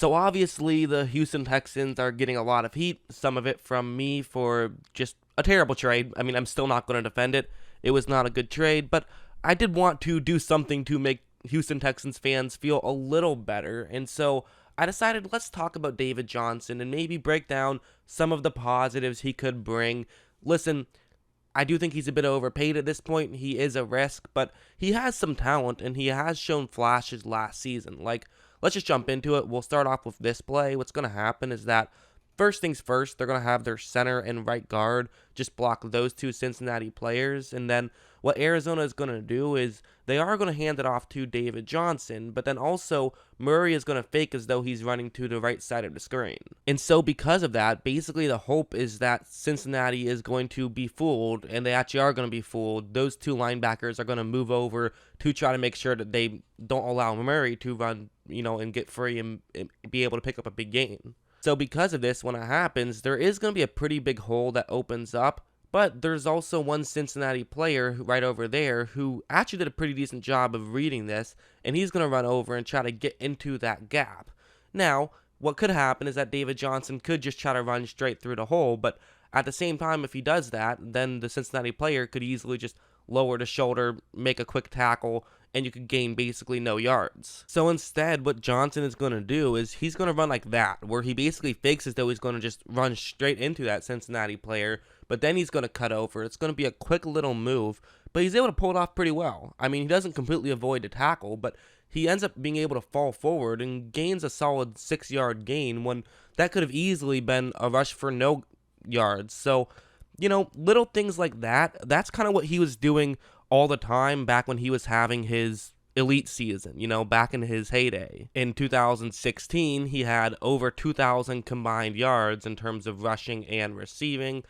So obviously the Houston Texans are getting a lot of heat, some of it from me for just a terrible trade. I mean, I'm still not going to defend it. It was not a good trade, but I did want to do something to make Houston Texans fans feel a little better. And so I decided let's talk about David Johnson and maybe break down some of the positives he could bring. Listen, I do think he's a bit overpaid at this point. He is a risk, but he has some talent and he has shown flashes last season. Like, let's just jump into it. We'll start off with this play. What's going to happen is that first things first, they're going to have their center and right guard just block those two Cincinnati players. And then what Arizona is going to do is they are going to hand it off to David Johnson, but then also Murray is going to fake as though he's running to the right side of the screen. And so because of that, basically the hope is that Cincinnati is going to be fooled, and they actually are going to be fooled. Those two linebackers are going to move over to try to make sure that they don't allow Murray to run, and get free and be able to pick up a big gain. So because of this, when it happens, there is going to be a pretty big hole that opens up, but there's also one Cincinnati player right over there who actually did a pretty decent job of reading this, and he's going to run over and try to get into that gap. Now, what could happen is that David Johnson could just try to run straight through the hole, but at the same time, if he does that, then the Cincinnati player could easily just lower the shoulder, make a quick tackle, and you could gain basically no yards. So instead, what Johnson is going to do is he's going to run like that, where he basically fakes as though he's going to just run straight into that Cincinnati player, but then he's going to cut over. It's going to be a quick little move, but he's able to pull it off pretty well. I mean, he doesn't completely avoid the tackle, but he ends up being able to fall forward and gains a solid 6-yard gain when that could have easily been a rush for no yards. So, little things like that, that's kind of what he was doing all the time back when he was having his elite season, back in his heyday. In 2016, he had over 2,000 combined yards in terms of rushing and receiving.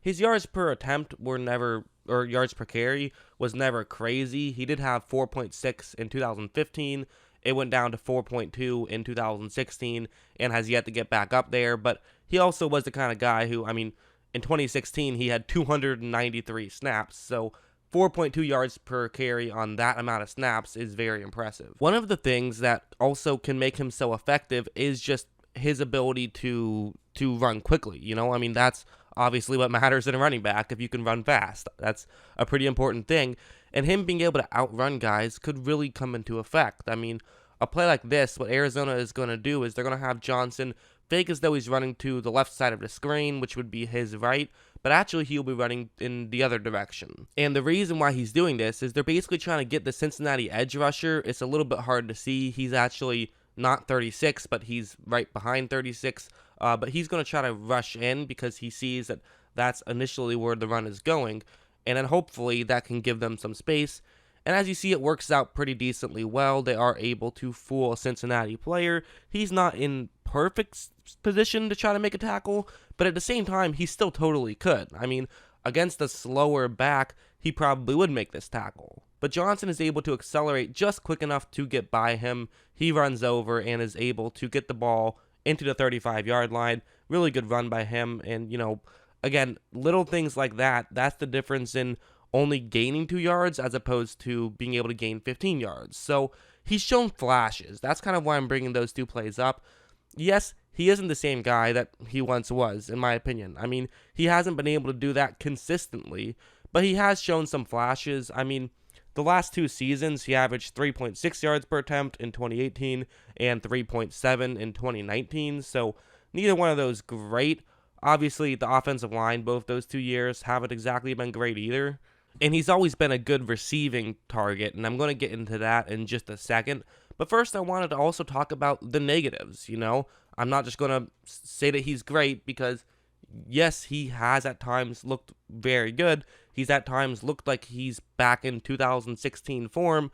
His yards per attempt or yards per carry was never crazy. He did have 4.6 in 2015. It went down to 4.2 in 2016 and has yet to get back up there. But he also was the kind of guy who, in 2016, he had 293 snaps. So 4.2 yards per carry on that amount of snaps is very impressive. One of the things that also can make him so effective is just his ability to run quickly. That's obviously what matters in a running back. If you can run fast, that's a pretty important thing. And him being able to outrun guys could really come into effect. A play like this, what Arizona is going to do is they're going to have Johnson fake as though he's running to the left side of the screen, which would be his right, but actually he'll be running in the other direction. And the reason why he's doing this is they're basically trying to get the Cincinnati edge rusher. It's a little bit hard to see. He's actually not 36, but he's right behind 36. But he's going to try to rush in because he sees that that's initially where the run is going. And then hopefully that can give them some space. And as you see, it works out pretty decently well. They are able to fool a Cincinnati player. He's not in perfect position to try to make a tackle, but at the same time, he still totally could. Against a slower back, he probably would make this tackle. But Johnson is able to accelerate just quick enough to get by him. He runs over and is able to get the ball into the 35-yard line. Really good run by him. And, again, little things like that, that's the difference in only gaining 2 yards as opposed to being able to gain 15 yards. So he's shown flashes. That's kind of why I'm bringing those two plays up. Yes, he isn't the same guy that he once was, in my opinion. He hasn't been able to do that consistently, but he has shown some flashes. The last 2 seasons, he averaged 3.6 yards per attempt in 2018 and 3.7 in 2019, so neither one of those great. Obviously, the offensive line, both those 2 years, haven't exactly been great either. And he's always been a good receiving target, and I'm going to get into that in just a second. But first, I wanted to also talk about the negatives, I'm not just going to say that he's great because, yes, he has at times looked very good. He's at times looked like he's back in 2016 form,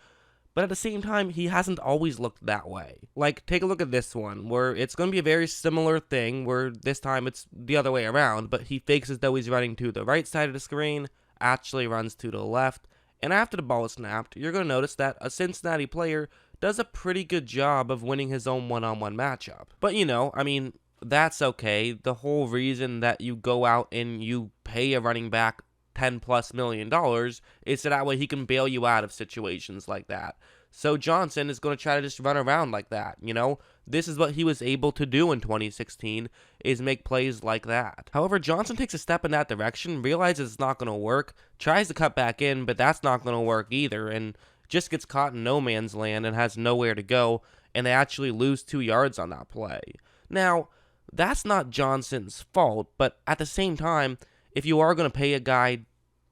but at the same time, he hasn't always looked that way. Like, take a look at this one, where it's going to be a very similar thing, where this time it's the other way around, but he fakes as though he's running to the right side of the screen, actually runs to the left, and after the ball is snapped, you're going to notice that a Cincinnati player does a pretty good job of winning his own one-on-one matchup. But, that's okay. The whole reason that you go out and you pay a running back $10+ million is so that way he can bail you out of situations like that. So Johnson is going to try to just run around like that, this is what he was able to do in 2016, is make plays like that. However, Johnson takes a step in that direction, realizes it's not going to work, tries to cut back in, but that's not going to work either, and just gets caught in no man's land and has nowhere to go, and they actually lose 2 yards on that play. Now, that's not Johnson's fault, but at the same time, if you are going to pay a guy,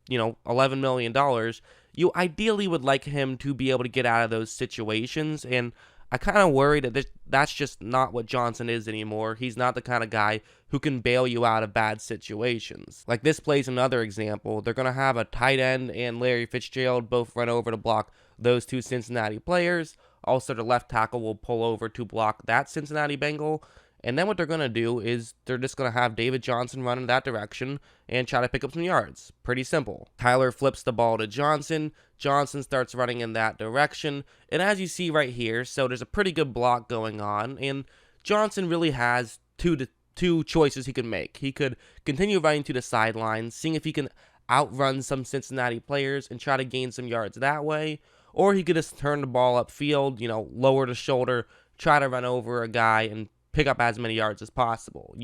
$11 million, you ideally would like him to be able to get out of those situations, and I kind of worry that that's just not what Johnson is anymore. He's not the kind of guy who can bail you out of bad situations. Like this play's another example. They're going to have a tight end and Larry Fitzgerald both run over to block those 2 Cincinnati players. Also, the left tackle will pull over to block that Cincinnati Bengal. And then what they're going to do is they're just going to have David Johnson run in that direction and try to pick up some yards. Pretty simple. Tyler flips the ball to Johnson. Johnson starts running in that direction. And as you see right here, so there's a pretty good block going on. And Johnson really has two choices he can make. He could continue running to the sidelines, seeing if he can outrun some Cincinnati players and try to gain some yards that way. Or he could just turn the ball upfield, lower the shoulder, try to run over a guy and pick up as many yards as possible.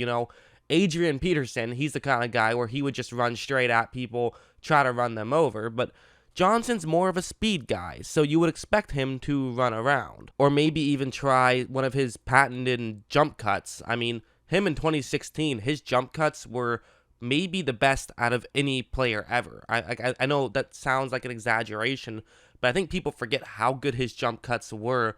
Adrian Peterson, he's the kind of guy where he would just run straight at people, try to run them over, but Johnson's more of a speed guy, so you would expect him to run around, or maybe even try one of his patented jump cuts. I mean, him in 2016, his jump cuts were maybe the best out of any player ever. I know that sounds like an exaggeration, but I think people forget how good his jump cuts were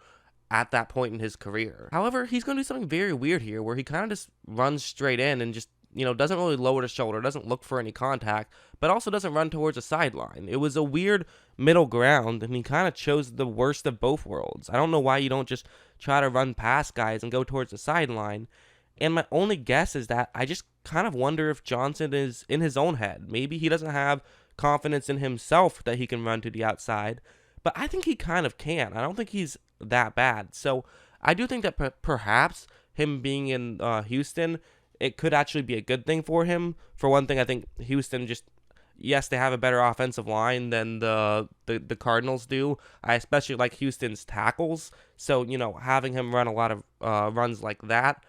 at that point in his career. However, he's going to do something very weird here where he kind of just runs straight in and just, doesn't really lower the shoulder, doesn't look for any contact, but also doesn't run towards a sideline. It was a weird middle ground, and he kind of chose the worst of both worlds. I don't know why you don't just try to run past guys and go towards the sideline. And my only guess is that I just kind of wonder if Johnson is in his own head. Maybe he doesn't have confidence in himself that he can run to the outside, but I think he kind of can. I don't think he's that bad. So I do think that perhaps him being in Houston, it could actually be a good thing for him. For one thing, I think Houston yes, they have a better offensive line than the Cardinals do. I especially like Houston's tackles. So, having him run a lot of runs like that,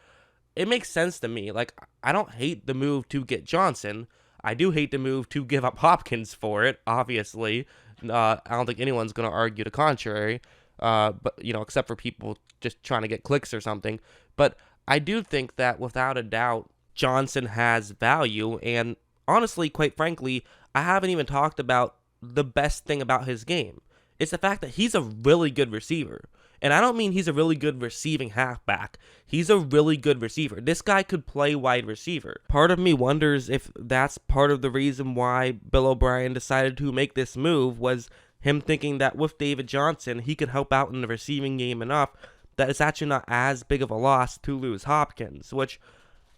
it makes sense to me. Like, I don't hate the move to get Johnson. I do hate the move to give up Hopkins for it, obviously. I don't think anyone's going to argue the contrary. But except for people just trying to get clicks or something. But I do think that without a doubt, Johnson has value. And honestly, quite frankly, I haven't even talked about the best thing about his game. It's the fact that he's a really good receiver. And I don't mean he's a really good receiving halfback. He's a really good receiver. This guy could play wide receiver. Part of me wonders if that's part of the reason why Bill O'Brien decided to make this move, was him thinking that with David Johnson, he could help out in the receiving game enough that it's actually not as big of a loss to lose Hopkins, which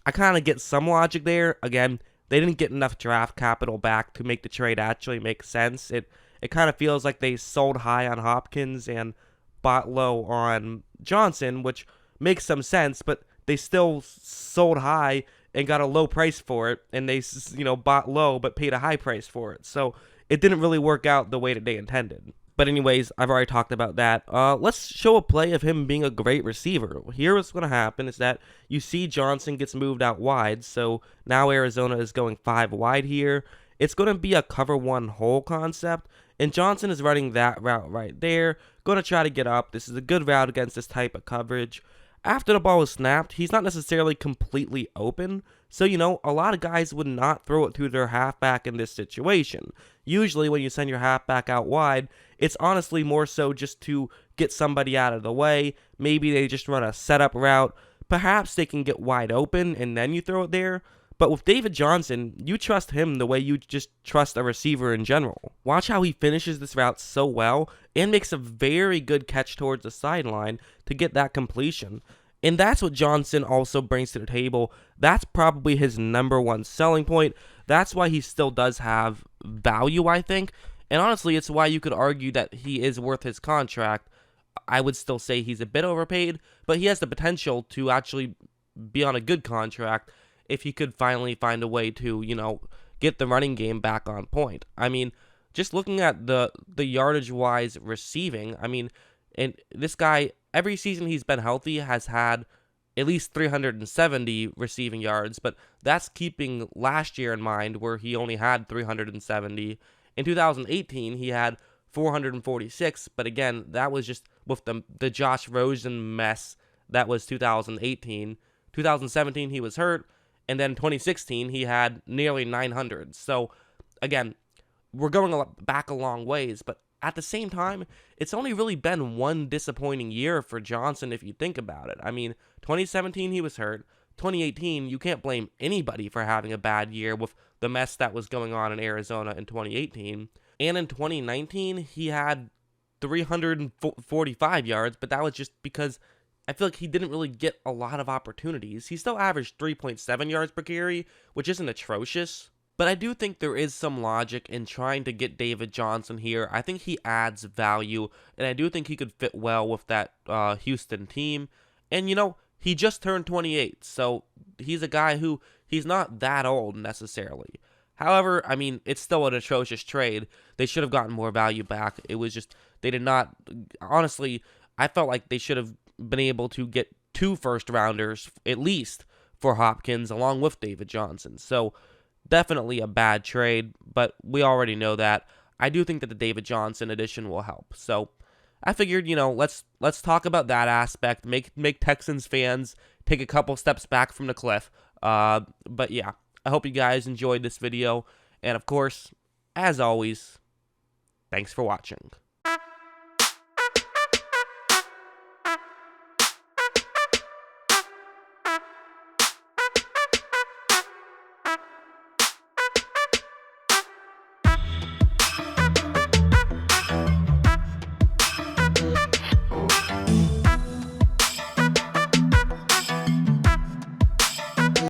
I kind of get some logic there. Again, they didn't get enough draft capital back to make the trade actually make sense. It kind of feels like they sold high on Hopkins and bought low on Johnson, which makes some sense, but they still sold high and got a low price for it, and they bought low but paid a high price for it. So it didn't really work out the way that they intended. But anyways, I've already talked about that. Let's show a play of him being a great receiver. Here what's going to happen is that you see Johnson gets moved out wide, so now Arizona is going 5 wide here. It's going to be a cover 1 hole concept, and Johnson is running that route right there, going to try to get up. This is a good route against this type of coverage. After the ball is snapped, he's not necessarily completely open, so, a lot of guys would not throw it to their halfback in this situation. Usually when you send your halfback out wide, it's honestly more so just to get somebody out of the way. Maybe they just run a setup route. Perhaps they can get wide open and then you throw it there. But with David Johnson, you trust him the way you just trust a receiver in general. Watch how he finishes this route so well and makes a very good catch towards the sideline to get that completion. And that's what Johnson also brings to the table. That's probably his number one selling point. That's why he still does have value, I think. And honestly, it's why you could argue that he is worth his contract. I would still say he's a bit overpaid, but he has the potential to actually be on a good contract if he could finally find a way to, get the running game back on point. I mean, just looking at the yardage-wise receiving, and this guy, every season he's been healthy has had at least 370 receiving yards, but that's keeping last year in mind where he only had 370. In 2018, he had 446, but again, that was just with the Josh Rosen mess. That was 2018. 2017, he was hurt, and then 2016, he had nearly 900. So, again, we're going back a long ways, but at the same time, it's only really been one disappointing year for Johnson if you think about it. I mean, 2017, he was hurt. 2018, you can't blame anybody for having a bad year with the mess that was going on in Arizona in 2018. And in 2019, he had 345 yards, but that was just because I feel like he didn't really get a lot of opportunities. He still averaged 3.7 yards per carry, which isn't atrocious. But I do think there is some logic in trying to get David Johnson here. I think he adds value, and I do think he could fit well with that Houston team. And, he just turned 28, so he's a guy who, he's not that old necessarily. However, I mean, it's still an atrocious trade. They should have gotten more value back. It was just, they did not, honestly, I felt like they should have been able to get 2 first-rounders, at least, for Hopkins, along with David Johnson. So, definitely a bad trade, but we already know that. I do think that the David Johnson addition will help. So, I figured, let's talk about that aspect. Make Texans fans take a couple steps back from the cliff. But yeah, I hope you guys enjoyed this video. And of course, as always, thanks for watching.